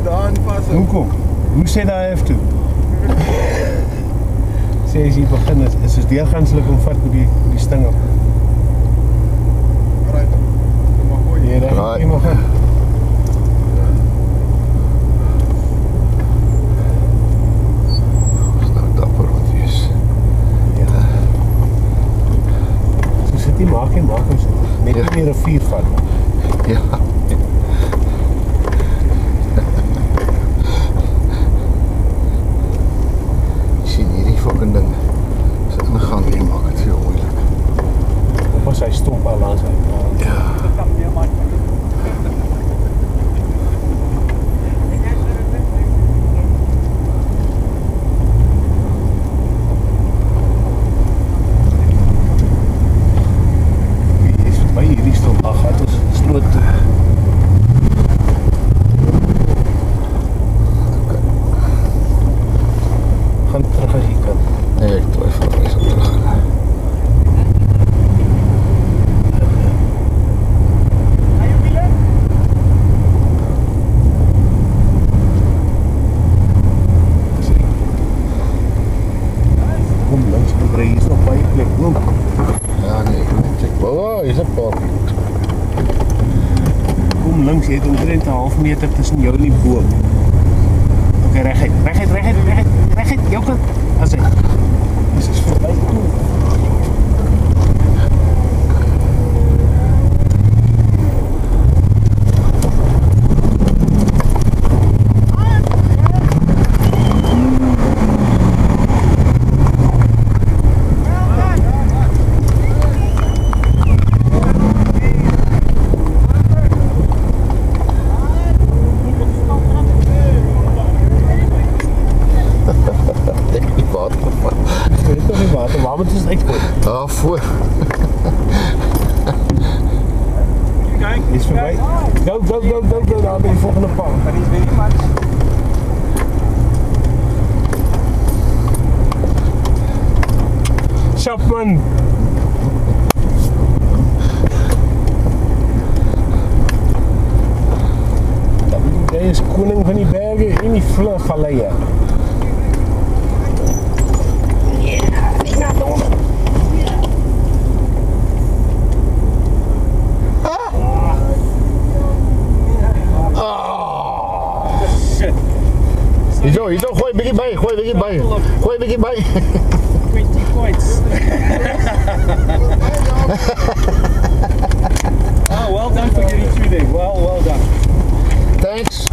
is daar aan vas. Hoekom? Hoe sê daai F toe? Sê as jy begin is dit deurganslik om vat met die sting op. Alright. Kom maar gooi. Nee, daar jy mag gaan. Is nou dapper wat wees. Ja. So sit die maak en maak ons net nie meer 'n rivier vat. Ja. Fucking ding is ingegaan en maak het veel moeilijk. Of was hy stop al langs hy? Ja. Jy is by hierdie stop, ag, het ons sloot. Gaan terug as jy kan. Nee, ek twyfel hy sal terug gaan. Kom langs die brei, hier is nog baie plek, oom. Ja nee, ek moet check. Wow, hier is 'n paar. Kom langs, jy het omtrent 'n half meter tussen jou en die boom. Ok, reguit, jou kant. As hy. Dis is verby. Waar moet ons uitgooi? Daar voor. Kijk, is voorbij. Go, daar ben je volgende paal. Kan niet weer iemand. Chapman. Jij is koning van die bergen in die valleien. Hier zo, gooi een beetje bij, gooi een beetje bij. 20 points. Oh, well done for getting through there. Well done. Thanks.